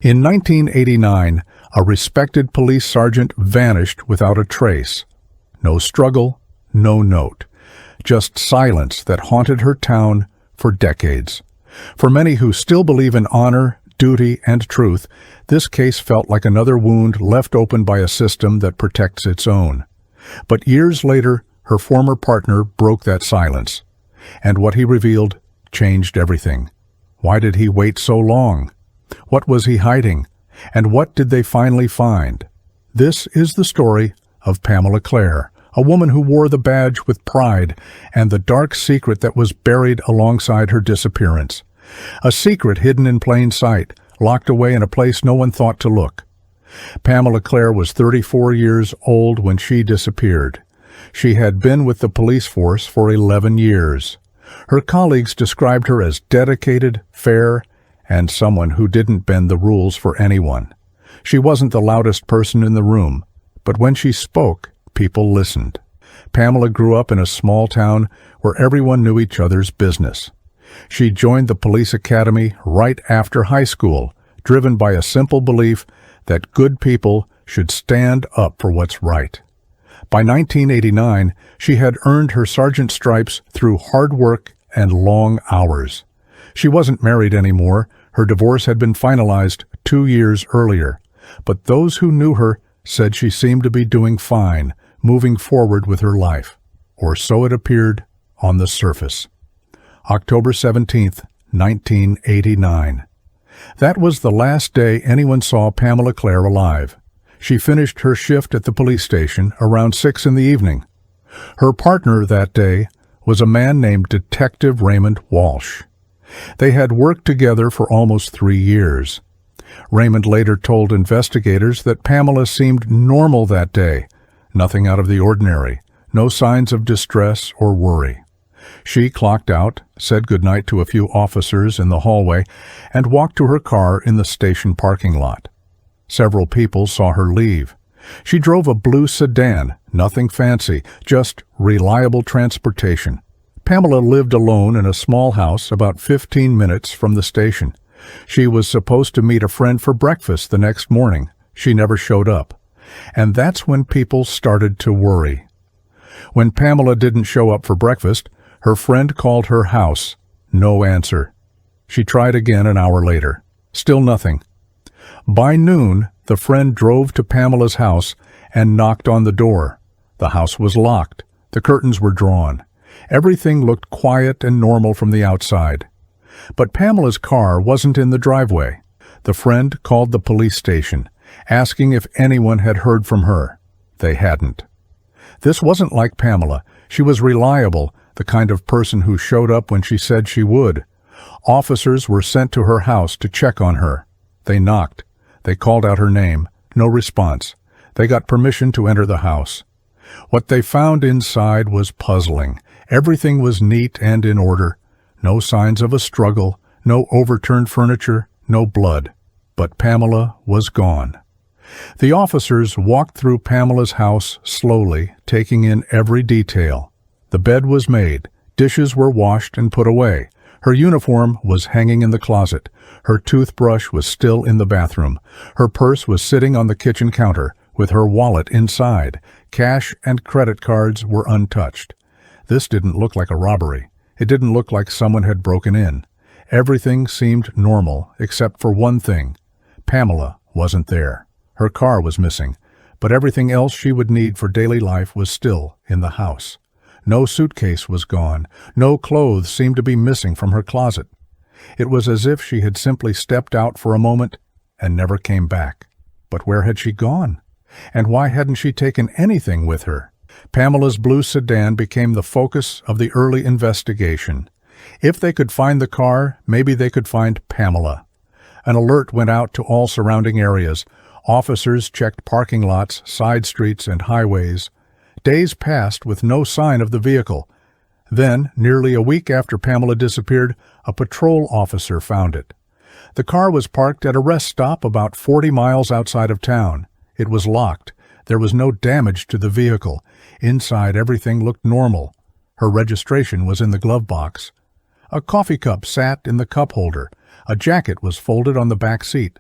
In 1989, a respected police sergeant vanished without a trace. No struggle, no note. Just silence that haunted her town for decades. For many who still believe in honor, duty, and truth, this case felt like another wound left open by a system that protects its own. But years later, her former partner broke that silence. And what he revealed changed everything. Why did he wait so long? What was he hiding? And what did they finally find? This is the story of Pamela Clare, a woman who wore the badge with pride and the dark secret that was buried alongside her disappearance. A secret hidden in plain sight, locked away in a place no one thought to look. Pamela Clare was 34 years old when she disappeared. She had been with the police force for 11 years. Her colleagues described her as dedicated, fair, and someone who didn't bend the rules for anyone. She wasn't the loudest person in the room, but when she spoke, people listened. Pamela grew up in a small town where everyone knew each other's business. She joined the police academy right after high school, driven by a simple belief that good people should stand up for what's right. By 1989, she had earned her sergeant stripes through hard work and long hours. She wasn't married anymore. Her divorce had been finalized 2 years earlier. But those who knew her said she seemed to be doing fine, moving forward with her life. Or so it appeared on the surface. October 17th, 1989. That was the last day anyone saw Pamela Clare alive. She finished her shift at the police station around 6 in the evening. Her partner that day was a man named Detective Raymond Walsh. They had worked together for almost 3 years. Raymond later told investigators that Pamela seemed normal that day, nothing out of the ordinary, no signs of distress or worry. She clocked out, said goodnight to a few officers in the hallway, and walked to her car in the station parking lot. Several people saw her leave. She drove a blue sedan, nothing fancy, just reliable transportation. Pamela lived alone in a small house about 15 minutes from the station. She was supposed to meet a friend for breakfast the next morning. She never showed up. And that's when people started to worry. When Pamela didn't show up for breakfast, her friend called her house. No answer. She tried again an hour later. Still nothing. By noon, the friend drove to Pamela's house and knocked on the door. The house was locked. The curtains were drawn. Everything looked quiet and normal from the outside. But Pamela's car wasn't in the driveway. The friend called the police station, asking if anyone had heard from her. They hadn't. This wasn't like Pamela. She was reliable, the kind of person who showed up when she said she would. Officers were sent to her house to check on her. They knocked. They called out her name. No response. They got permission to enter the house. What they found inside was puzzling. Everything was neat and in order. No signs of a struggle, no overturned furniture, no blood. But Pamela was gone. The officers walked through Pamela's house slowly, taking in every detail. The bed was made. Dishes were washed and put away. Her uniform was hanging in the closet. Her toothbrush was still in the bathroom. Her purse was sitting on the kitchen counter, with her wallet inside. Cash and credit cards were untouched. This didn't look like a robbery. It didn't look like someone had broken in. Everything seemed normal, except for one thing. Pamela wasn't there. Her car was missing, but everything else she would need for daily life was still in the house. No suitcase was gone. No clothes seemed to be missing from her closet. It was as if she had simply stepped out for a moment and never came back. But where had she gone? And why hadn't she taken anything with her? Pamela's blue sedan became the focus of the early investigation. If they could find the car, maybe they could find Pamela. An alert went out to all surrounding areas. Officers checked parking lots, side streets, and highways. Days passed with no sign of the vehicle. Then, nearly a week after Pamela disappeared, a patrol officer found it. The car was parked at a rest stop about 40 miles outside of town. It was locked. There was no damage to the vehicle. Inside, everything looked normal. Her registration was in the glove box. A coffee cup sat in the cup holder. A jacket was folded on the back seat.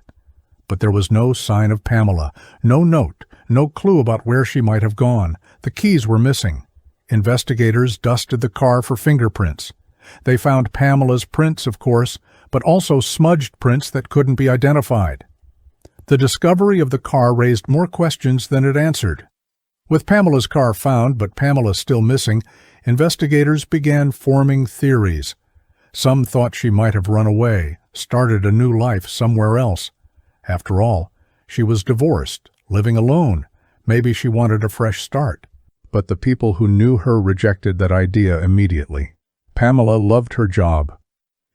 But there was no sign of Pamela, no note, no clue about where she might have gone. The keys were missing. Investigators dusted the car for fingerprints. They found Pamela's prints, of course, but also smudged prints that couldn't be identified. The discovery of the car raised more questions than it answered. With Pamela's car found, but Pamela still missing, investigators began forming theories. Some thought she might have run away, started a new life somewhere else. After all, she was divorced, living alone. Maybe she wanted a fresh start. But the people who knew her rejected that idea immediately. Pamela loved her job.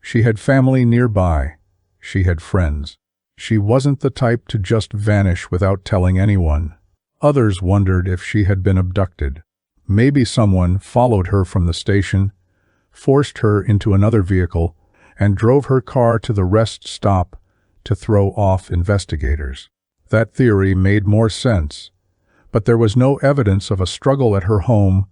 She had family nearby. She had friends. She wasn't the type to just vanish without telling anyone. Others wondered if she had been abducted. Maybe someone followed her from the station, forced her into another vehicle, and drove her car to the rest stop to throw off investigators. That theory made more sense, but there was no evidence of a struggle at her home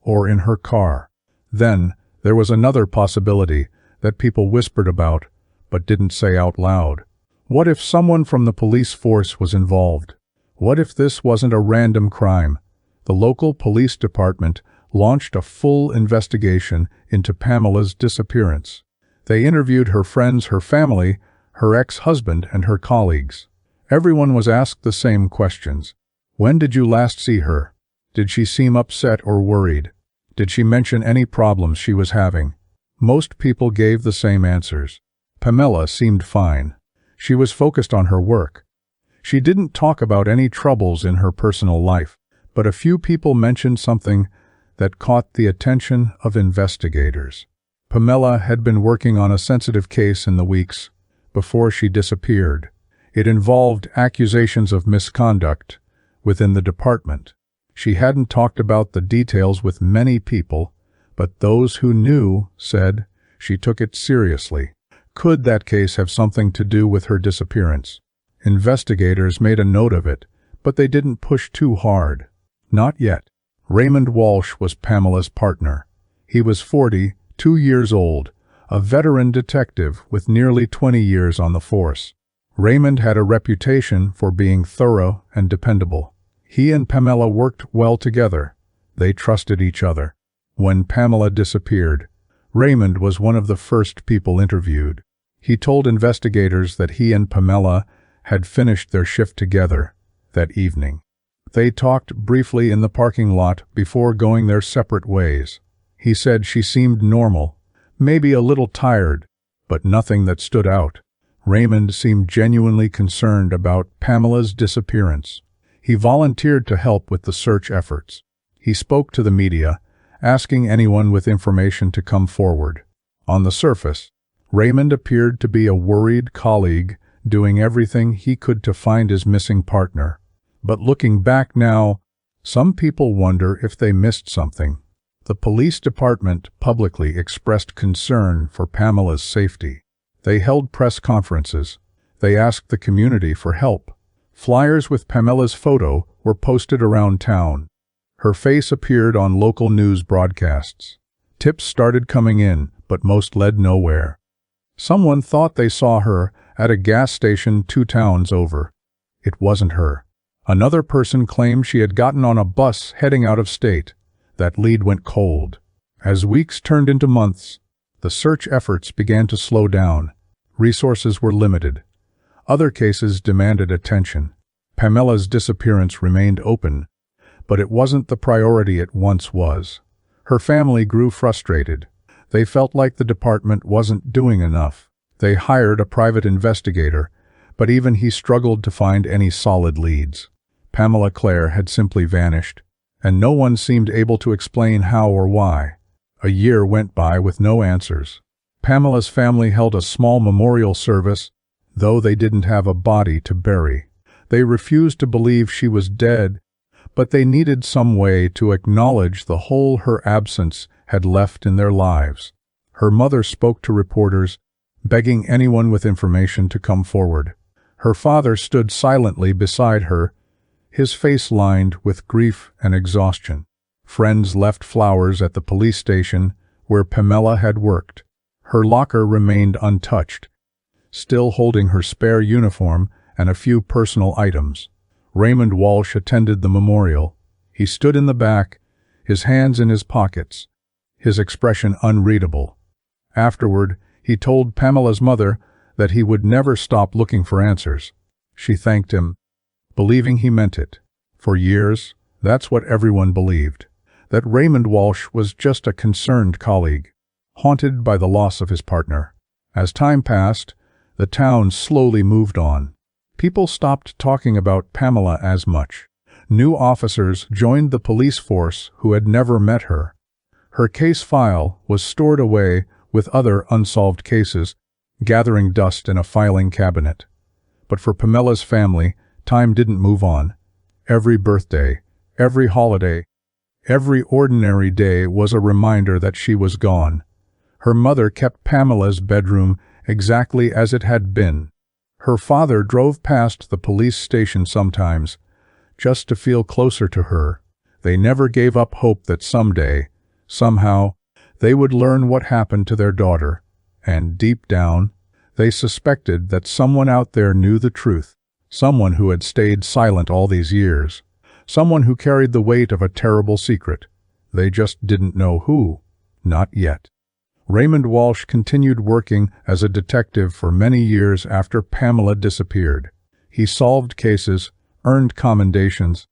or in her car. Then, there was another possibility that people whispered about but didn't say out loud. What if someone from the police force was involved? What if this wasn't a random crime? The local police department launched a full investigation into Pamela's disappearance. They interviewed her friends, her family, her ex-husband, and her colleagues. Everyone was asked the same questions. When did you last see her? Did she seem upset or worried? Did she mention any problems she was having? Most people gave the same answers. Pamela seemed fine. She was focused on her work. She didn't talk about any troubles in her personal life, but a few people mentioned something that caught the attention of investigators. Pamela had been working on a sensitive case in the weeks before she disappeared. It involved accusations of misconduct within the department. She hadn't talked about the details with many people, but those who knew said she took it seriously. Could that case have something to do with her disappearance? Investigators made a note of it, but they didn't push too hard. Not yet. Raymond Walsh was Pamela's partner. He was 42 years old, a veteran detective with nearly 20 years on the force. Raymond had a reputation for being thorough and dependable. He and Pamela worked well together. They trusted each other. When Pamela disappeared, Raymond was one of the first people interviewed. He told investigators that he and Pamela had finished their shift together that evening. They talked briefly in the parking lot before going their separate ways. He said she seemed normal, maybe a little tired, but nothing that stood out. Raymond seemed genuinely concerned about Pamela's disappearance. He volunteered to help with the search efforts. He spoke to the media, asking anyone with information to come forward. On the surface, Raymond appeared to be a worried colleague doing everything he could to find his missing partner. But looking back now, some people wonder if they missed something. The police department publicly expressed concern for Pamela's safety. They held press conferences. They asked the community for help. Flyers with Pamela's photo were posted around town. Her face appeared on local news broadcasts. Tips started coming in, but most led nowhere. Someone thought they saw her at a gas station 2 towns over. It wasn't her. Another person claimed she had gotten on a bus heading out of state. That lead went cold. As weeks turned into months, the search efforts began to slow down. Resources were limited. Other cases demanded attention. Pamela's disappearance remained open, but it wasn't the priority it once was. Her family grew frustrated. They felt like the department wasn't doing enough. They hired a private investigator, but even he struggled to find any solid leads. Pamela Clare had simply vanished, and no one seemed able to explain how or why. A year went by with no answers. Pamela's family held a small memorial service, though they didn't have a body to bury. They refused to believe she was dead, but they needed some way to acknowledge the hole her absence had left in their lives. Her mother spoke to reporters, begging anyone with information to come forward. Her father stood silently beside her, his face lined with grief and exhaustion. Friends left flowers at the police station where Pamela had worked. Her locker remained untouched, still holding her spare uniform and a few personal items. Raymond Walsh attended the memorial. He stood in the back, his hands in his pockets, his expression unreadable. Afterward, he told Pamela's mother that he would never stop looking for answers. She thanked him, believing he meant it. For years, that's what everyone believed, that Raymond Walsh was just a concerned colleague, haunted by the loss of his partner. As time passed, the town slowly moved on. People stopped talking about Pamela as much. New officers joined the police force who had never met her. Her case file was stored away with other unsolved cases, gathering dust in a filing cabinet. But for Pamela's family, time didn't move on. Every birthday, every holiday, every ordinary day was a reminder that she was gone. Her mother kept Pamela's bedroom exactly as it had been. Her father drove past the police station sometimes, just to feel closer to her. They never gave up hope that someday, somehow, they would learn what happened to their daughter, and deep down, they suspected that someone out there knew the truth, someone who had stayed silent all these years, someone who carried the weight of a terrible secret. They just didn't know who. Not yet. Raymond Walsh continued working as a detective for many years after Pamela disappeared. He solved cases, earned commendations,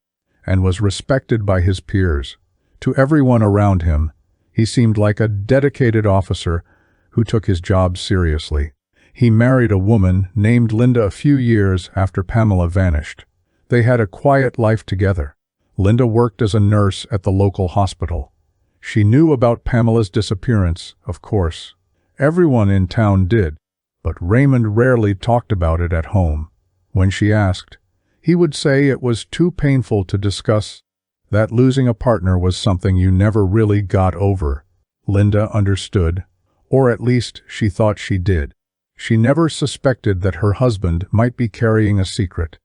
and was respected by his peers. To everyone around him, he seemed like a dedicated officer who took his job seriously. He married a woman named Linda a few years after Pamela vanished. They had a quiet life together. Linda worked as a nurse at the local hospital. She knew about Pamela's disappearance, of course. Everyone in town did, but Raymond rarely talked about it at home. When she asked, he would say it was too painful to discuss, that losing a partner was something you never really got over. Linda understood, or at least she thought she did. She never suspected that her husband might be carrying a secret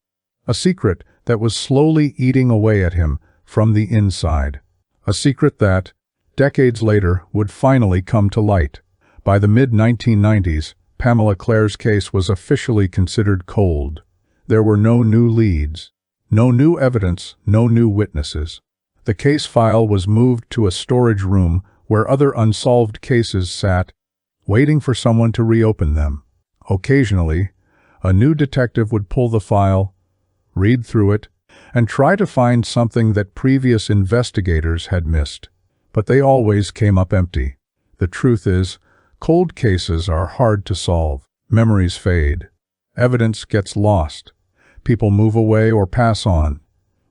that was slowly eating away at him from the inside. A secret that, decades later, would finally come to light. By the mid-1990s, Pamela Clare's case was officially considered cold. There were no new leads, no new evidence, no new witnesses. The case file was moved to a storage room where other unsolved cases sat, waiting for someone to reopen them. Occasionally, a new detective would pull the file, read through it, and try to find something that previous investigators had missed. But they always came up empty. The truth is, cold cases are hard to solve. Memories fade. Evidence gets lost. People move away or pass on.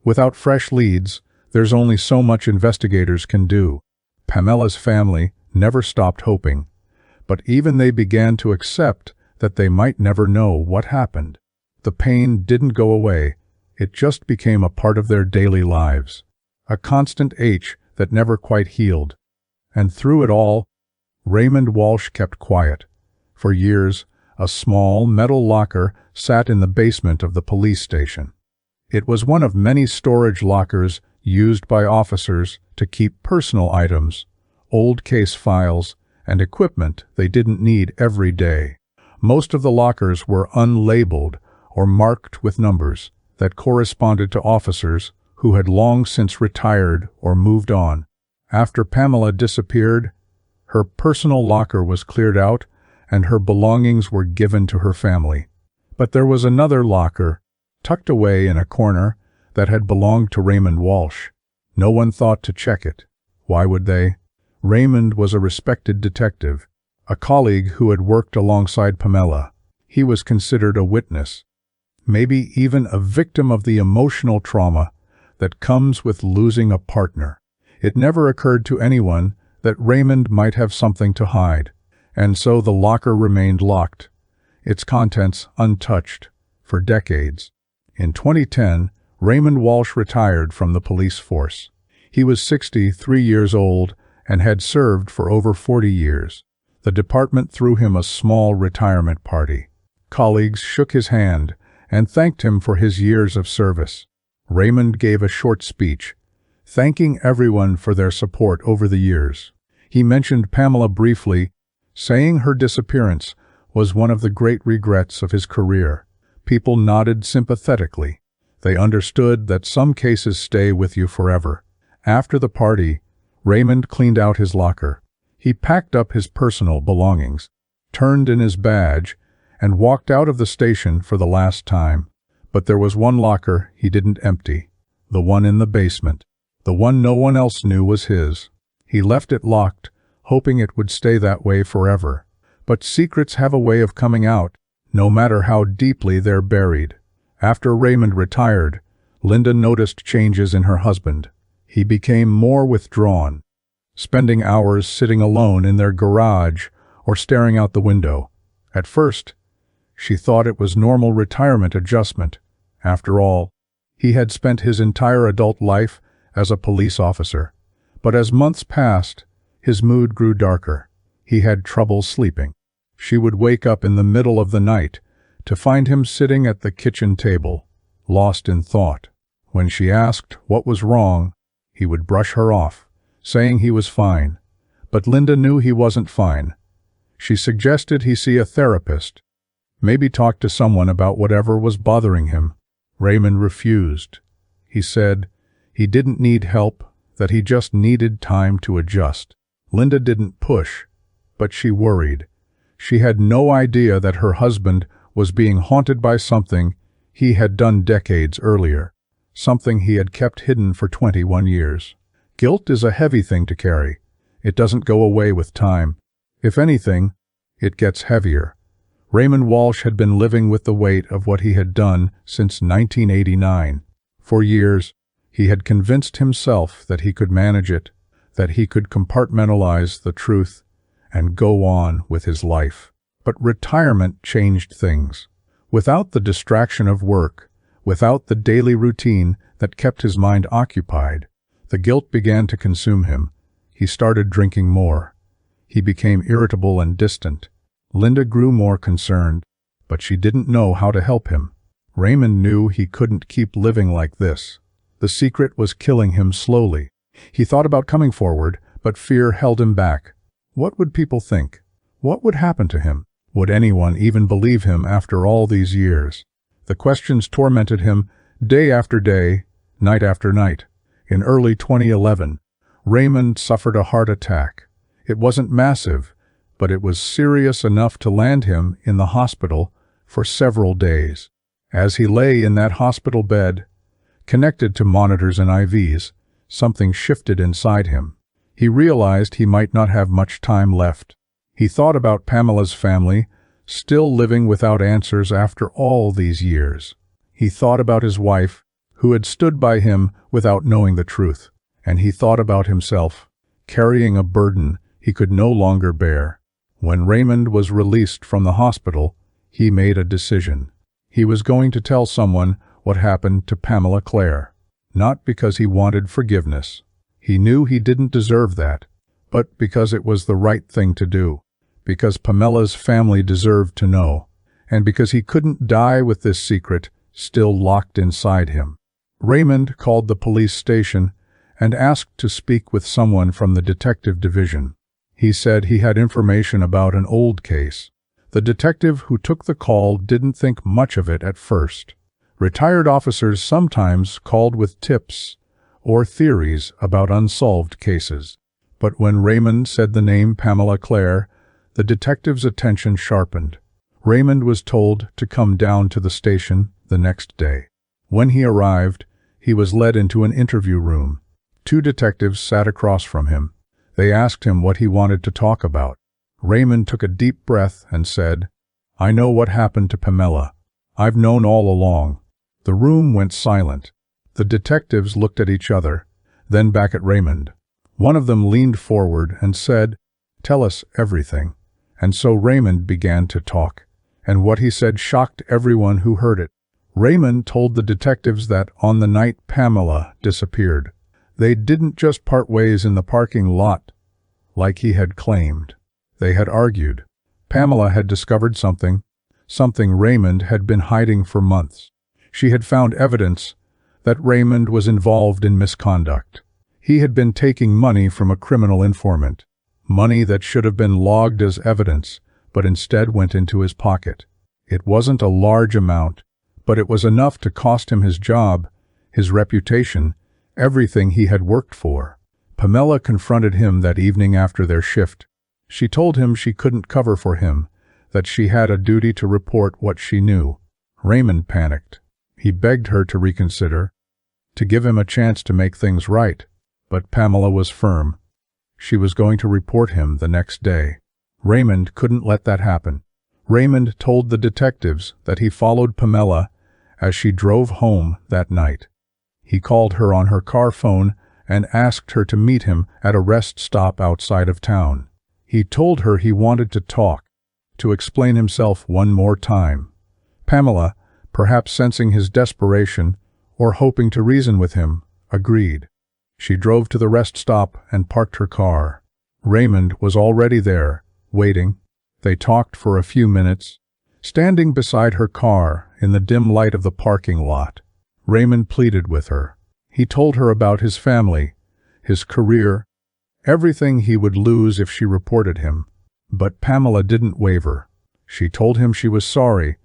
Without fresh leads, there's only so much investigators can do. Pamela's family never stopped hoping, but even they began to accept that they might never know what happened. The pain didn't go away. It just became a part of their daily lives. A constant ache that never quite healed. And through it all, Raymond Walsh kept quiet. For years, a small metal locker sat in the basement of the police station. It was one of many storage lockers used by officers to keep personal items, old case files, and equipment they didn't need every day. Most of the lockers were unlabeled or marked with numbers that corresponded to officers who had long since retired or moved on. After Pamela disappeared, her personal locker was cleared out and her belongings were given to her family. But there was another locker, tucked away in a corner, that had belonged to Raymond Walsh. No one thought to check it. Why would they? Raymond was a respected detective, a colleague who had worked alongside Pamela. He was considered a witness, maybe even a victim of the emotional trauma that comes with losing a partner. It never occurred to anyone that Raymond might have something to hide, and so the locker remained locked, its contents untouched, for decades. In 2010, Raymond Walsh retired from the police force. He was 63 years old and had served for over 40 years. The department threw him a small retirement party. Colleagues shook his hand and thanked him for his years of service. Raymond gave a short speech, thanking everyone for their support over the years. He mentioned Pamela briefly, saying her disappearance was one of the great regrets of his career. People nodded sympathetically. They understood that some cases stay with you forever. After the party, Raymond cleaned out his locker. He packed up his personal belongings, turned in his badge, and walked out of the station for the last time. But there was one locker he didn't empty, the one in the basement, the one no one else knew was his. He left it locked, hoping it would stay that way forever. But secrets have a way of coming out, no matter how deeply they're buried. After Raymond retired, Linda noticed changes in her husband. He became more withdrawn, spending hours sitting alone in their garage or staring out the window. At first, she thought it was normal retirement adjustment. After all, he had spent his entire adult life as a police officer. But as months passed, his mood grew darker. He had trouble sleeping. She would wake up in the middle of the night to find him sitting at the kitchen table, lost in thought. When she asked what was wrong, he would brush her off, saying he was fine. But Linda knew he wasn't fine. She suggested he see a therapist, maybe talk to someone about whatever was bothering him. Raymond refused. He said he didn't need help, that he just needed time to adjust. Linda didn't push, but she worried. She had no idea that her husband was being haunted by something he had done decades earlier, something he had kept hidden for 21 years. Guilt is a heavy thing to carry. It doesn't go away with time. If anything, it gets heavier. Raymond Walsh had been living with the weight of what he had done since 1989. For years, he had convinced himself that he could manage it, that he could compartmentalize the truth and go on with his life. But retirement changed things. Without the distraction of work, without the daily routine that kept his mind occupied, the guilt began to consume him. He started drinking more. He became irritable and distant. Linda grew more concerned, but she didn't know how to help him. Raymond knew he couldn't keep living like this. The secret was killing him slowly. He thought about coming forward, but fear held him back. What would people think? What would happen to him? Would anyone even believe him after all these years? The questions tormented him day after day, night after night. In early 2011, Raymond suffered a heart attack. It wasn't massive, but it was serious enough to land him in the hospital for several days. As he lay in that hospital bed, connected to monitors and IVs, something shifted inside him. He realized he might not have much time left. He thought about Pamela's family, still living without answers after all these years. He thought about his wife, who had stood by him without knowing the truth. And he thought about himself, carrying a burden he could no longer bear. When Raymond was released from the hospital, he made a decision. He was going to tell someone what happened to Pamela Clare. Not because he wanted forgiveness. He knew he didn't deserve that, but because it was the right thing to do. Because Pamela's family deserved to know, and because he couldn't die with this secret still locked inside him. Raymond called the police station and asked to speak with someone from the detective division. He said he had information about an old case. The detective who took the call didn't think much of it at first. Retired officers sometimes called with tips or theories about unsolved cases. But when Raymond said the name Pamela Clare, the detective's attention sharpened. Raymond was told to come down to the station the next day. When he arrived, he was led into an interview room. 2 detectives sat across from him. They asked him what he wanted to talk about. Raymond took a deep breath and said, "I know what happened to Pamela. I've known all along." The room went silent. The detectives looked at each other, then back at Raymond. One of them leaned forward and said, "Tell us everything." And so Raymond began to talk, and what he said shocked everyone who heard it. Raymond told the detectives that on the night Pamela disappeared, they didn't just part ways in the parking lot, like he had claimed. They had argued. Pamela had discovered something Raymond had been hiding for months. She had found evidence that Raymond was involved in misconduct. He had been taking money from a criminal informant, money that should have been logged as evidence, but instead went into his pocket. It wasn't a large amount, But it was enough to cost him his job, his reputation, everything he had worked for. Pamela confronted him that evening after their shift. She told him she couldn't cover for him, that she had a duty to report what she knew. Raymond panicked. He begged her to reconsider, to give him a chance to make things right. But Pamela was firm. She was going to report him the next day. Raymond couldn't let that happen. Raymond told the detectives that he followed Pamela as she drove home that night. He called her on her car phone and asked her to meet him at a rest stop outside of town. He told her he wanted to talk, to explain himself one more time. Pamela, perhaps sensing his desperation or hoping to reason with him, agreed. She drove to the rest stop and parked her car. Raymond was already there, waiting. They talked for a few minutes, standing beside her car in the dim light of the parking lot. Raymond pleaded with her. He told her about his family, his career, everything he would lose if she reported him. But Pamela didn't waver. She told him she was sorry,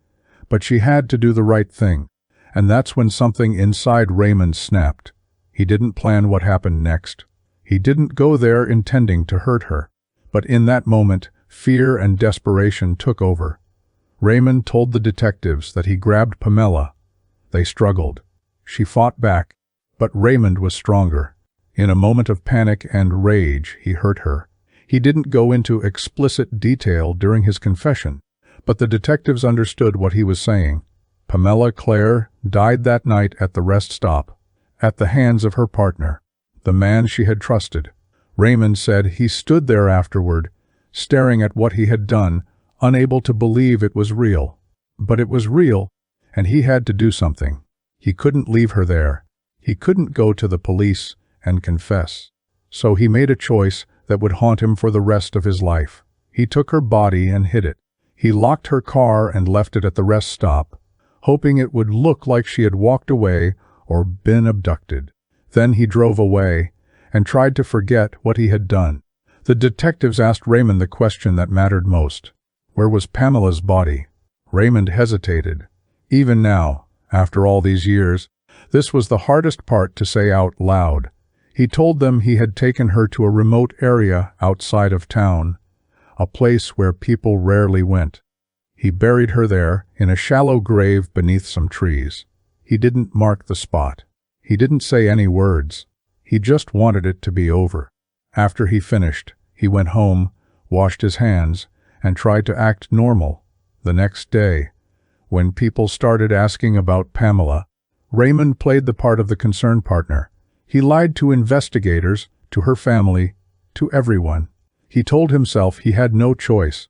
but she had to do the right thing. And that's when something inside Raymond snapped. He didn't plan what happened next. He didn't go there intending to hurt her. But in that moment, fear and desperation took over. Raymond told the detectives that he grabbed Pamela. They struggled. She fought back, but Raymond was stronger. In a moment of panic and rage, he hurt her. He didn't go into explicit detail during his confession, but the detectives understood what he was saying. Pamela Clare died that night at the rest stop, at the hands of her partner, the man she had trusted. Raymond said he stood there afterward, staring at what he had done, unable to believe it was real. But it was real, and he had to do something. He couldn't leave her there. He couldn't go to the police and confess. So he made a choice that would haunt him for the rest of his life. He took her body and hid it. He locked her car and left it at the rest stop, hoping it would look like she had walked away or been abducted. Then he drove away and tried to forget what he had done. The detectives asked Raymond the question that mattered most. Where was Pamela's body? Raymond hesitated. Even now, after all these years, this was the hardest part to say out loud. He told them he had taken her to a remote area outside of town, a place where people rarely went. He buried her there in a shallow grave beneath some trees. He didn't mark the spot. He didn't say any words. He just wanted it to be over. After he finished, he went home, washed his hands, and tried to act normal. The next day, when people started asking about Pamela, Raymond played the part of the concerned partner. He lied to investigators, to her family, to everyone. He told himself he had no choice,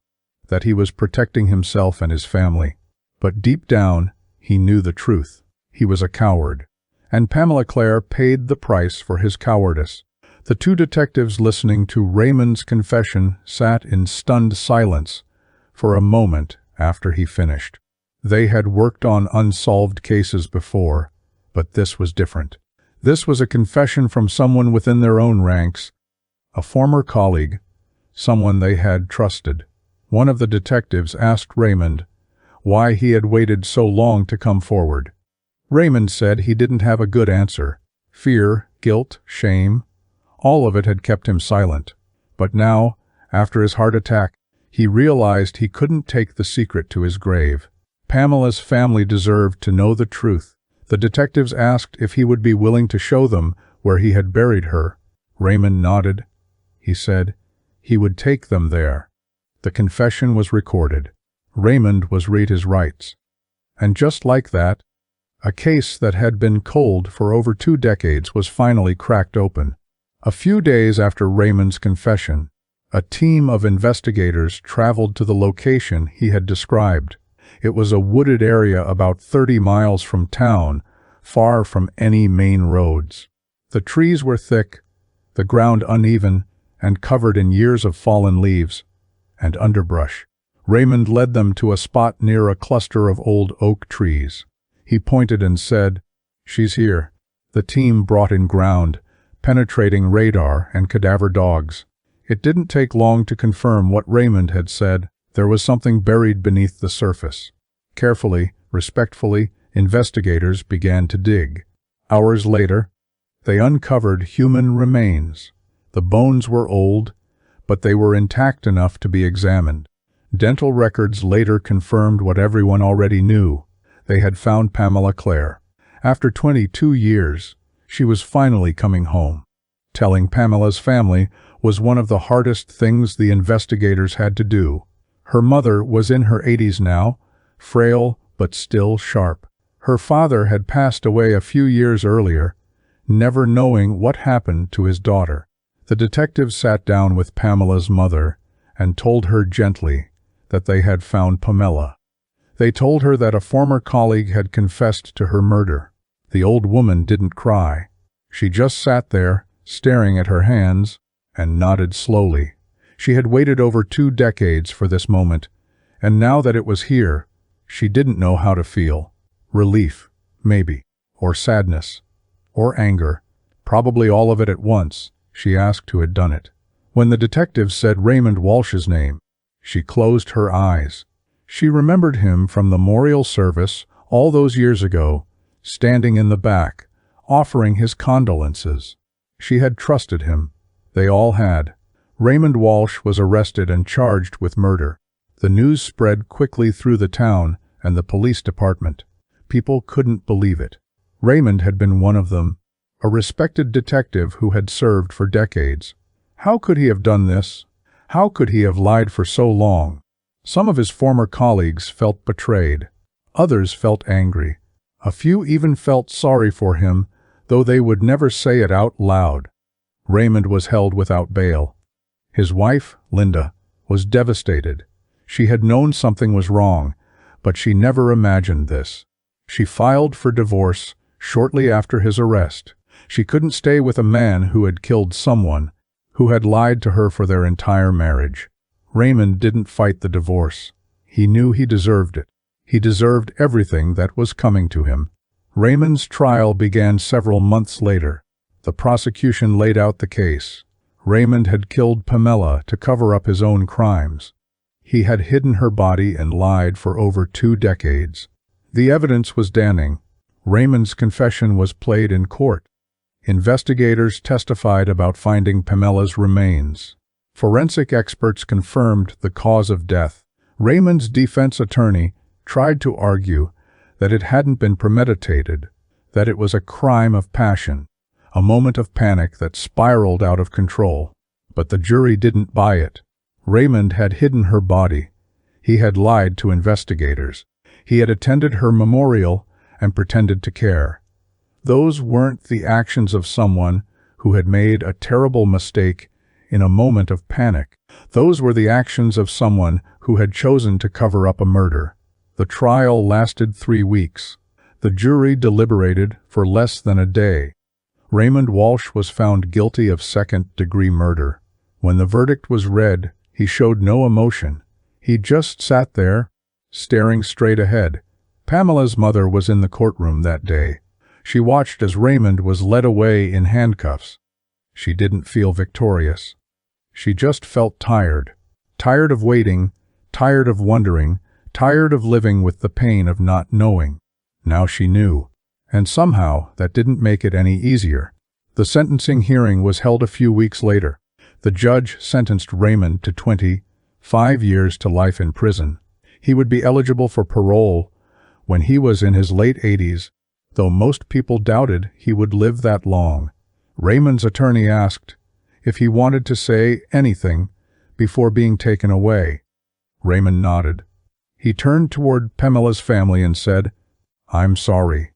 that he was protecting himself and his family. But deep down, he knew the truth. He was a coward. And Pamela Clare paid the price for his cowardice. The two detectives listening to Raymond's confession sat in stunned silence for a moment after he finished. They had worked on unsolved cases before, but this was different. This was a confession from someone within their own ranks, a former colleague, someone they had trusted. One of the detectives asked Raymond why he had waited so long to come forward. Raymond said he didn't have a good answer. Fear, guilt, shame, all of it had kept him silent. But now, after his heart attack, he realized he couldn't take the secret to his grave. Pamela's family deserved to know the truth. The detectives asked if he would be willing to show them where he had buried her. Raymond nodded. He said he would take them there. The confession was recorded. Raymond was read his rights. And just like that, a case that had been cold for over 2 decades was finally cracked open. A few days after Raymond's confession, a team of investigators traveled to the location he had described. It was a wooded area about 30 miles from town, far from any main roads. The trees were thick, the ground uneven, and covered in years of fallen leaves and underbrush. Raymond led them to a spot near a cluster of old oak trees. He pointed and said, "She's here." The team brought in ground, penetrating radar and cadaver dogs. It didn't take long to confirm what Raymond had said. There was something buried beneath the surface. Carefully, respectfully, investigators began to dig. Hours later, they uncovered human remains. The bones were old, but they were intact enough to be examined. Dental records later confirmed what everyone already knew. They had found Pamela Clare. After 22 years, she was finally coming home. Telling Pamela's family was one of the hardest things the investigators had to do. Her mother was in her 80s now, frail but still sharp. Her father had passed away a few years earlier, never knowing what happened to his daughter. The detectives sat down with Pamela's mother and told her gently that they had found Pamela. They told her that a former colleague had confessed to her murder. The old woman didn't cry. She just sat there, staring at her hands, and nodded slowly. She had waited over 2 decades for this moment, and now that it was here, she didn't know how to feel. Relief, maybe, or sadness, or anger, probably all of it at once. She asked who had done it. When the detective said Raymond Walsh's name, she closed her eyes. She remembered him from the memorial service all those years ago, standing in the back, offering his condolences. She had trusted him. They all had. Raymond Walsh was arrested and charged with murder. The news spread quickly through the town and the police department. People couldn't believe it. Raymond had been one of them, a respected detective who had served for decades. How could he have done this? How could he have lied for so long? Some of his former colleagues felt betrayed. Others felt angry. A few even felt sorry for him, though they would never say it out loud. Raymond was held without bail. His wife, Linda, was devastated. She had known something was wrong, but she never imagined this. She filed for divorce shortly after his arrest. She couldn't stay with a man who had killed someone, who had lied to her for their entire marriage. Raymond didn't fight the divorce. He knew he deserved it. He deserved everything that was coming to him. Raymond's trial began several months later. The prosecution laid out the case. Raymond had killed Pamela to cover up his own crimes. He had hidden her body and lied for over 2 decades. The evidence was damning. Raymond's confession was played in court. Investigators testified about finding Pamela's remains. Forensic experts confirmed the cause of death. Raymond's defense attorney tried to argue that it hadn't been premeditated, that it was a crime of passion, a moment of panic that spiraled out of control. But the jury didn't buy it. Raymond had hidden her body. He had lied to investigators. He had attended her memorial and pretended to care. Those weren't the actions of someone who had made a terrible mistake in a moment of panic. Those were the actions of someone who had chosen to cover up a murder. The trial lasted 3 weeks. The jury deliberated for less than a day. Raymond Walsh was found guilty of second-degree murder. When the verdict was read, he showed no emotion. He just sat there, staring straight ahead. Pamela's mother was in the courtroom that day. She watched as Raymond was led away in handcuffs. She didn't feel victorious. She just felt tired. Tired of waiting, tired of wondering, tired of living with the pain of not knowing. Now she knew. And somehow that didn't make it any easier. The sentencing hearing was held a few weeks later. The judge sentenced Raymond to 25 years to life in prison. He would be eligible for parole when he was in his late 80s, though most people doubted he would live that long. Raymond's attorney asked if he wanted to say anything before being taken away. Raymond nodded. He turned toward Pamela's family and said, "I'm sorry."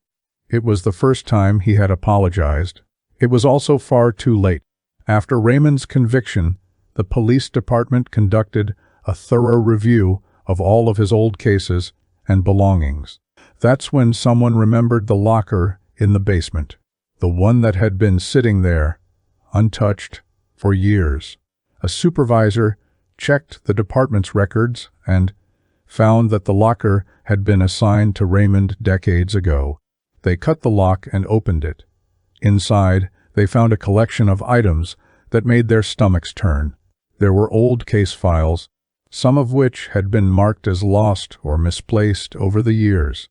It was the first time he had apologized. It was also far too late. After Raymond's conviction, the police department conducted a thorough review of all of his old cases and belongings. That's when someone remembered the locker in the basement, the one that had been sitting there, untouched, for years. A supervisor checked the department's records and found that the locker had been assigned to Raymond decades ago. They cut the lock and opened it. Inside, they found a collection of items that made their stomachs turn. There were old case files, some of which had been marked as lost or misplaced over the years.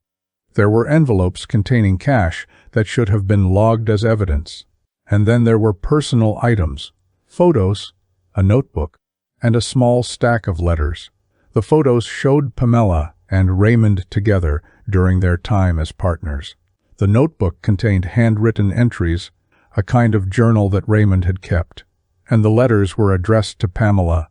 There were envelopes containing cash that should have been logged as evidence. And then there were personal items, photos, a notebook, and a small stack of letters. The photos showed Pamela and Raymond together during their time as partners. The notebook contained handwritten entries, a kind of journal that Raymond had kept, and the letters were addressed to Pamela,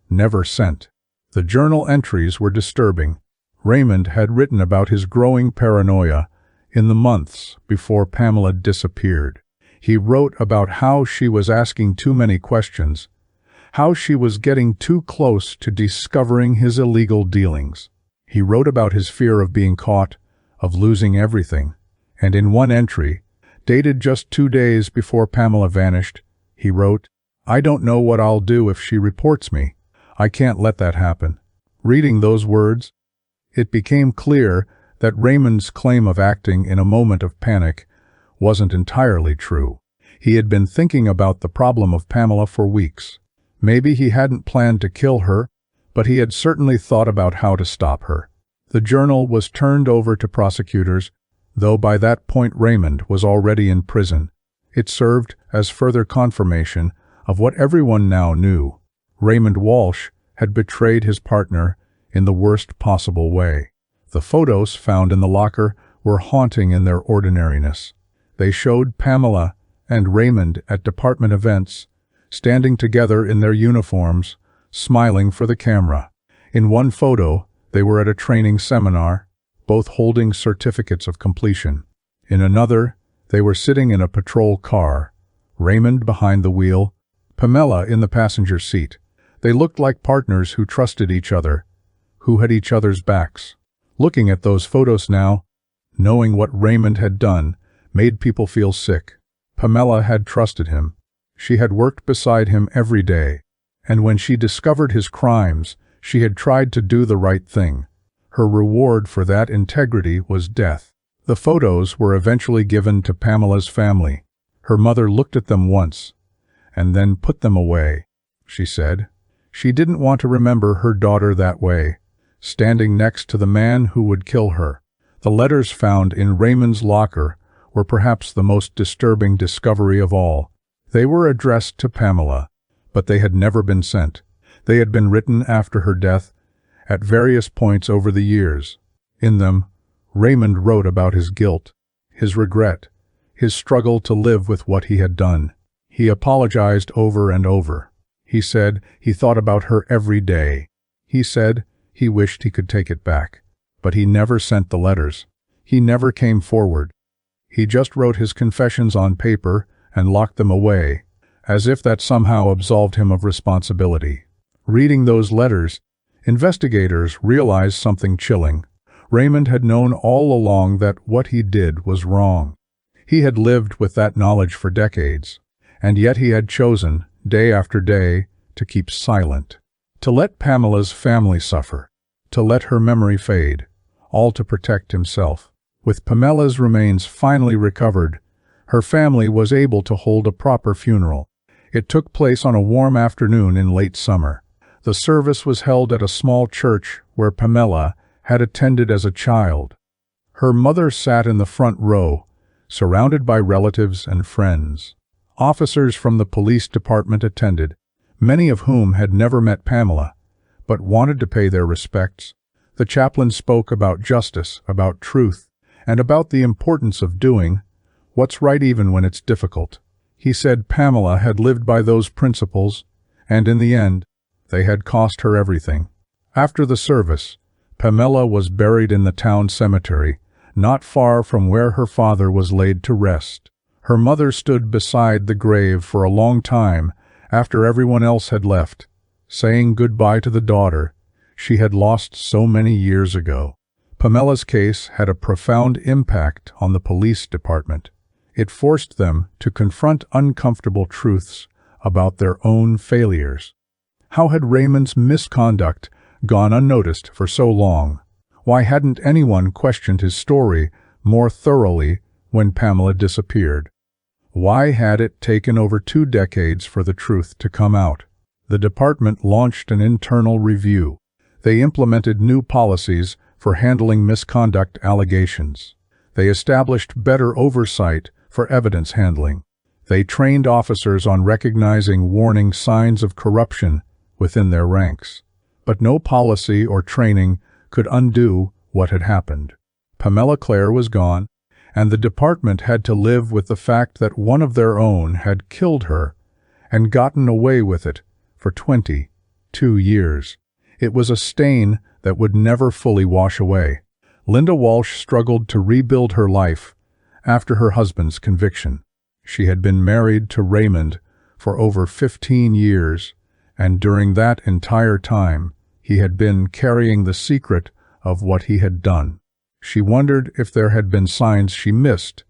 never sent. The journal entries were disturbing. Raymond had written about his growing paranoia in the months before Pamela disappeared. He wrote about how she was asking too many questions, how she was getting too close to discovering his illegal dealings. He wrote about his fear of being caught, of losing everything. And in one entry, dated just 2 days before Pamela vanished, he wrote, "I don't know what I'll do if she reports me. I can't let that happen." Reading those words, it became clear that Raymond's claim of acting in a moment of panic wasn't entirely true. He had been thinking about the problem of Pamela for weeks. Maybe he hadn't planned to kill her, but he had certainly thought about how to stop her. The journal was turned over to prosecutors, though by that point Raymond was already in prison. It served as further confirmation of what everyone now knew. Raymond Walsh had betrayed his partner in the worst possible way. The photos found in the locker were haunting in their ordinariness. They showed Pamela and Raymond at department events, standing together in their uniforms, smiling for the camera. In one photo, they were at a training seminar, both holding certificates of completion. In another, they were sitting in a patrol car, Raymond behind the wheel, Pamela in the passenger seat. They looked like partners who trusted each other, who had each other's backs. Looking at those photos now, knowing what Raymond had done, made people feel sick. Pamela had trusted him. She had worked beside him every day, and when she discovered his crimes, she had tried to do the right thing. Her reward for that integrity was death. The photos were eventually given to Pamela's family. Her mother looked at them once, and then put them away. She said she didn't want to remember her daughter that way, standing next to the man who would kill her. The letters found in Raymond's locker were perhaps the most disturbing discovery of all. They were addressed to Pamela, but they had never been sent. They had been written after her death, at various points over the years. In them, Raymond wrote about his guilt, his regret, his struggle to live with what he had done. He apologized over and over. He said he thought about her every day. He said he wished he could take it back. But he never sent the letters. He never came forward. He just wrote his confessions on paper and locked them away, as if that somehow absolved him of responsibility. Reading those letters, investigators realized something chilling. Raymond had known all along that what he did was wrong. He had lived with that knowledge for decades, and yet he had chosen, day after day, to keep silent, to let Pamela's family suffer, to let her memory fade, all to protect himself. With Pamela's remains finally recovered, her family was able to hold a proper funeral. It took place on a warm afternoon in late summer. The service was held at a small church where Pamela had attended as a child. Her mother sat in the front row, surrounded by relatives and friends. Officers from the police department attended, many of whom had never met Pamela, but wanted to pay their respects. The chaplain spoke about justice, about truth, and about the importance of doing what's right even when it's difficult. He said Pamela had lived by those principles, and in the end, they had cost her everything. After the service, Pamela was buried in the town cemetery, not far from where her father was laid to rest. Her mother stood beside the grave for a long time after everyone else had left, saying goodbye to the daughter she had lost so many years ago. Pamela's case had a profound impact on the police department. It forced them to confront uncomfortable truths about their own failures. How had Raymond's misconduct gone unnoticed for so long? Why hadn't anyone questioned his story more thoroughly when Pamela disappeared? Why had it taken over 2 decades for the truth to come out? The department launched an internal review. They implemented new policies for handling misconduct allegations. They established better oversight for evidence handling. They trained officers on recognizing warning signs of corruption within their ranks. But no policy or training could undo what had happened. Pamela Clare was gone, and the department had to live with the fact that one of their own had killed her and gotten away with it for 22 years. It was a stain that would never fully wash away. Linda Walsh struggled to rebuild her life after her husband's conviction. She had been married to Raymond for over 15 years, and during that entire time, he had been carrying the secret of what he had done. She wondered if there had been signs she missed,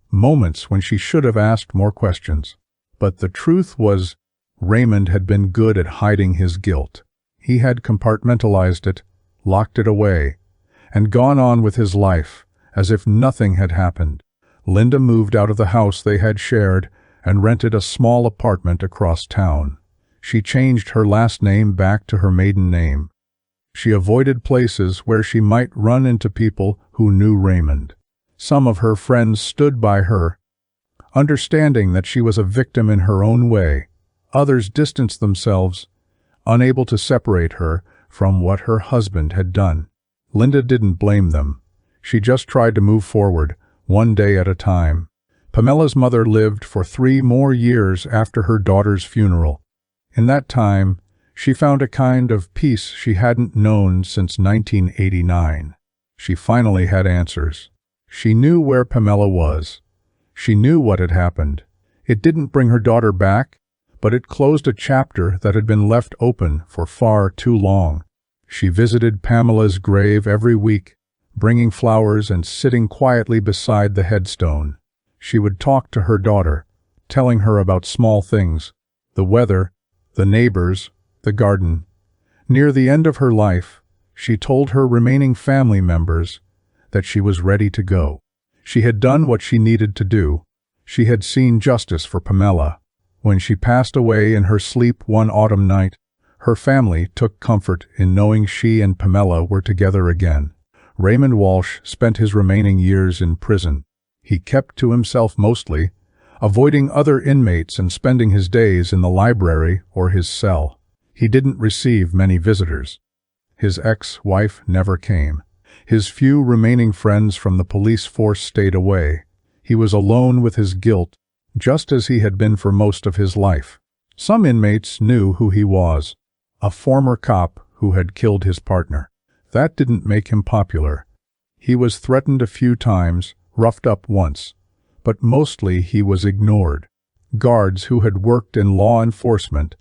moments when she should have asked more questions. But the truth was, Raymond had been good at hiding his guilt. He had compartmentalized it, locked it away, and gone on with his life as if nothing had happened. Linda moved out of the house they had shared and rented a small apartment across town. She changed her last name back to her maiden name. She avoided places where she might run into people who knew Raymond. Some of her friends stood by her, understanding that she was a victim in her own way. Others distanced themselves, unable to separate her from what her husband had done. Linda didn't blame them. She just tried to move forward, one day at a time. Pamela's mother lived for 3 more years after her daughter's funeral. In that time, she found a kind of peace she hadn't known since 1989. She finally had answers. She knew where Pamela was. She knew what had happened. It didn't bring her daughter back, but it closed a chapter that had been left open for far too long. She visited Pamela's grave every week, bringing flowers and sitting quietly beside the headstone. She would talk to her daughter, telling her about small things, the weather, the neighbors, the garden. Near the end of her life, she told her remaining family members that she was ready to go. She had done what she needed to do. She had seen justice for Pamela. When she passed away in her sleep one autumn night, her family took comfort in knowing she and Pamela were together again. Raymond Walsh spent his remaining years in prison. He kept to himself mostly, avoiding other inmates and spending his days in the library or his cell. He didn't receive many visitors. His ex-wife never came. His few remaining friends from the police force stayed away. He was alone with his guilt, just as he had been for most of his life. Some inmates knew who he was, a former cop who had killed his partner. That didn't make him popular. He was threatened a few times, roughed up once, but mostly he was ignored. Guards who had worked in law enforcement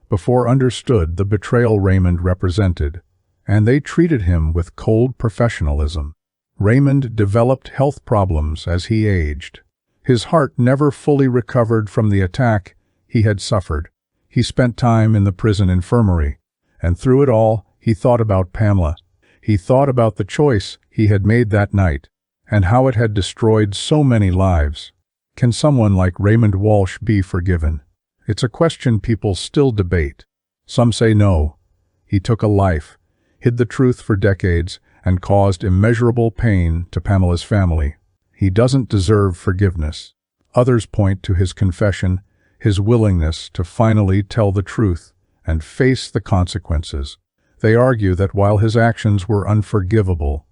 before understood the betrayal Raymond represented, and they treated him with cold professionalism. Raymond developed health problems as he aged. His heart never fully recovered from the attack he had suffered. He spent time in the prison infirmary, and through it all, he thought about Pamela. He thought about the choice he had made that night, and how it had destroyed so many lives. Can someone like Raymond Walsh be forgiven? It's a question people still debate. Some say no. He took a life, hid the truth for decades, and caused immeasurable pain to Pamela's family. He doesn't deserve forgiveness. Others point to his confession, his willingness to finally tell the truth and face the consequences. They argue that while his actions were unforgivable,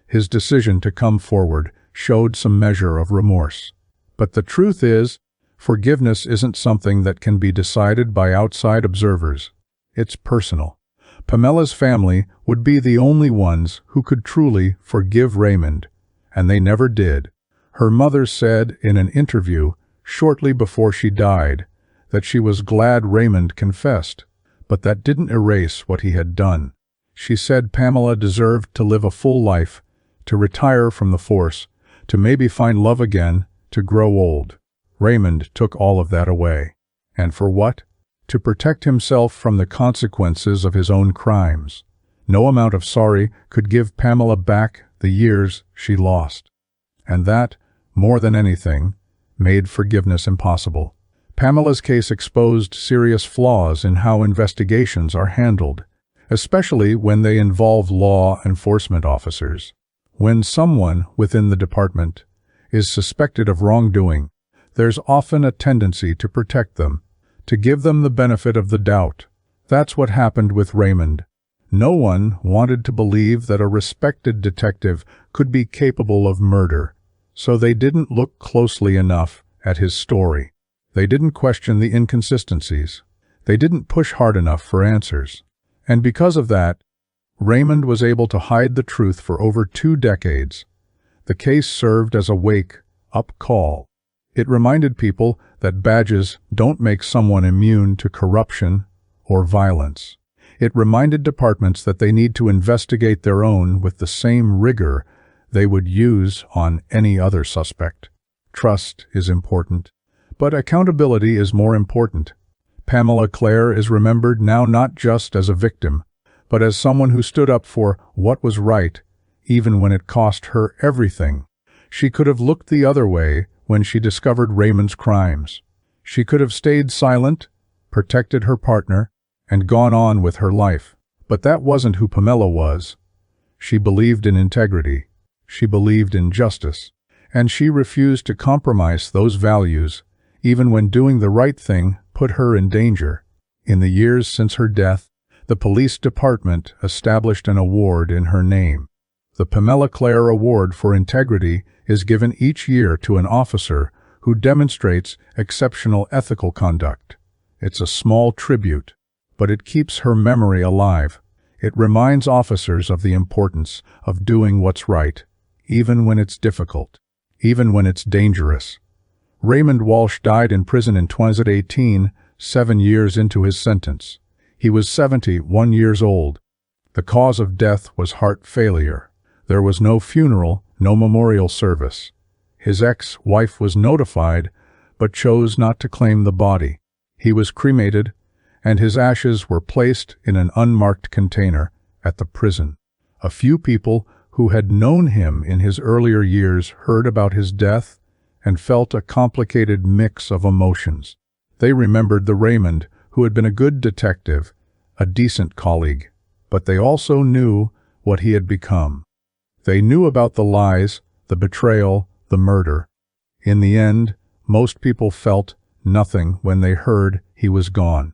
his decision to come forward showed some measure of remorse. But the truth is, forgiveness isn't something that can be decided by outside observers. It's personal. Pamela's family would be the only ones who could truly forgive Raymond, and they never did. Her mother said in an interview shortly before she died that she was glad Raymond confessed, but that didn't erase what he had done. She said Pamela deserved to live a full life, to retire from the force, to maybe find love again, to grow old. Raymond took all of that away. And for what? To protect himself from the consequences of his own crimes. No amount of sorry could give Pamela back the years she lost. And that, more than anything, made forgiveness impossible. Pamela's case exposed serious flaws in how investigations are handled. especially when they involve law enforcement officers. When someone within the department is suspected of wrongdoing, there's often a tendency to protect them, to give them the benefit of the doubt. That's what happened with Raymond. No one wanted to believe that a respected detective could be capable of murder, so they didn't look closely enough at his story. They didn't question the inconsistencies. They didn't push hard enough for answers. And because of that, Raymond was able to hide the truth for over 2 decades. The case served as a wake-up call. It reminded people that badges don't make someone immune to corruption or violence. It reminded departments that they need to investigate their own with the same rigor they would use on any other suspect. Trust is important, but accountability is more important. Pamela Clare is remembered now not just as a victim, but as someone who stood up for what was right, even when it cost her everything. She could have looked the other way when she discovered Raymond's crimes. She could have stayed silent, protected her partner, and gone on with her life. But that wasn't who Pamela was. She believed in integrity. She believed in justice. And she refused to compromise those values, even when doing the right thing put her in danger. In the years since her death, the police department established an award in her name. The Pamela Clare Award for Integrity is given each year to an officer who demonstrates exceptional ethical conduct. It's a small tribute, but it keeps her memory alive. It reminds officers of the importance of doing what's right, even when it's difficult, even when it's dangerous. Raymond Walsh died in prison in 2018, 7 years into his sentence. He was 71 years old. The cause of death was heart failure. There was no funeral, no memorial service. His ex-wife was notified, but chose not to claim the body. He was cremated, and his ashes were placed in an unmarked container at the prison. A few people who had known him in his earlier years heard about his death and felt a complicated mix of emotions. They remembered the Raymond who had been a good detective, a decent colleague, but they also knew what he had become. They knew about the lies, the betrayal, the murder. In the end, most people felt nothing when they heard he was gone.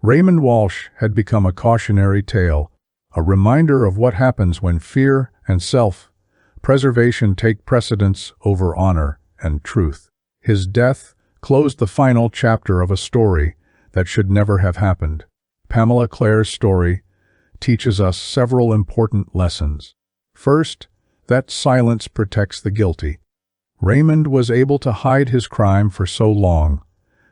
Raymond Walsh had become a cautionary tale, a reminder of what happens when fear and self-preservation take precedence over honor and truth. His death closed the final chapter of a story that should never have happened. Pamela Clare's story teaches us several important lessons. First, that silence protects the guilty. Raymond was able to hide his crime for so long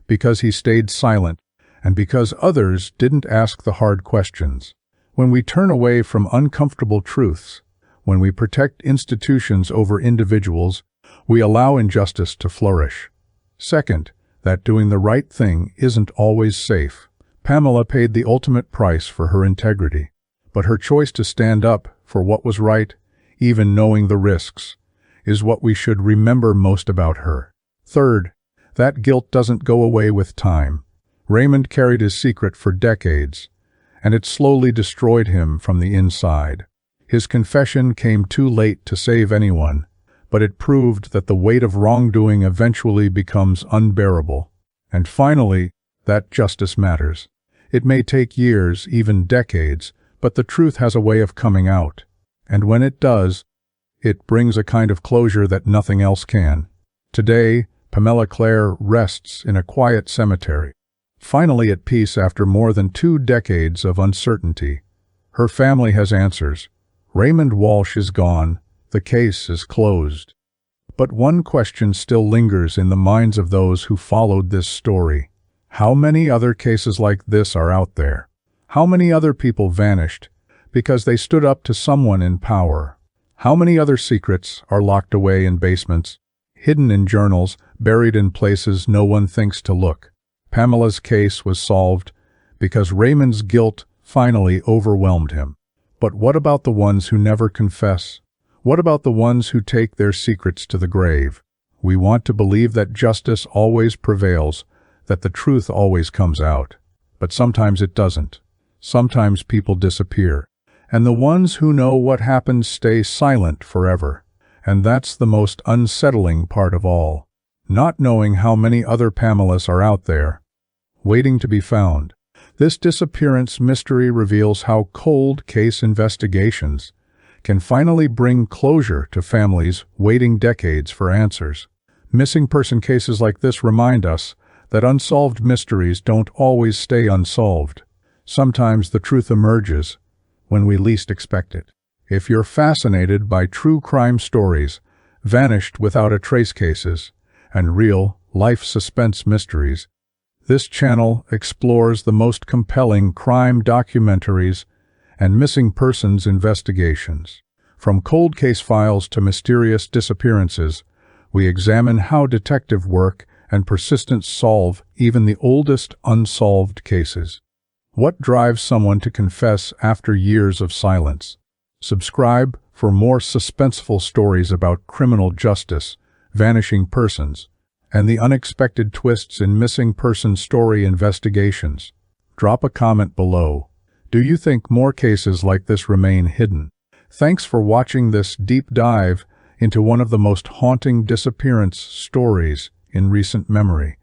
because he stayed silent and because others didn't ask the hard questions. When we turn away from uncomfortable truths, when we protect institutions over individuals, we allow injustice to flourish. Second, that doing the right thing isn't always safe. Pamela paid the ultimate price for her integrity, but her choice to stand up for what was right, even knowing the risks, is what we should remember most about her. Third, that guilt doesn't go away with time. Raymond carried his secret for decades, and it slowly destroyed him from the inside. His confession came too late to save anyone, but it proved that the weight of wrongdoing eventually becomes unbearable. And finally, that justice matters. It may take years, even decades, but the truth has a way of coming out. And when it does, it brings a kind of closure that nothing else can. Today, Pamela Clare rests in a quiet cemetery, finally at peace after more than 2 decades of uncertainty. Her family has answers. Raymond Walsh is gone. The case is closed. But one question still lingers in the minds of those who followed this story. How many other cases like this are out there? How many other people vanished because they stood up to someone in power? How many other secrets are locked away in basements, hidden in journals, buried in places no one thinks to look? Pamela's case was solved because Raymond's guilt finally overwhelmed him. But what about the ones who never confess? What about the ones who take their secrets to the grave? We want to believe that justice always prevails, that the truth always comes out. But sometimes it doesn't. Sometimes people disappear, and the ones who know what happened stay silent forever. And that's the most unsettling part of all. Not knowing how many other Pamelas are out there, waiting to be found. This disappearance mystery reveals how cold case investigations can finally bring closure to families waiting decades for answers. Missing person cases like this remind us that unsolved mysteries don't always stay unsolved. Sometimes the truth emerges when we least expect it. If you're fascinated by true crime stories, vanished without a trace cases, and real-life suspense mysteries, this channel explores the most compelling crime documentaries and missing persons investigations. From cold case files to mysterious disappearances, we examine how detective work and persistence solve even the oldest unsolved cases. What drives someone to confess after years of silence? Subscribe for more suspenseful stories about criminal justice, vanishing persons, and the unexpected twists in missing person story investigations. Drop a comment below. Do you think more cases like this remain hidden? Thanks for watching this deep dive into one of the most haunting disappearance stories in recent memory.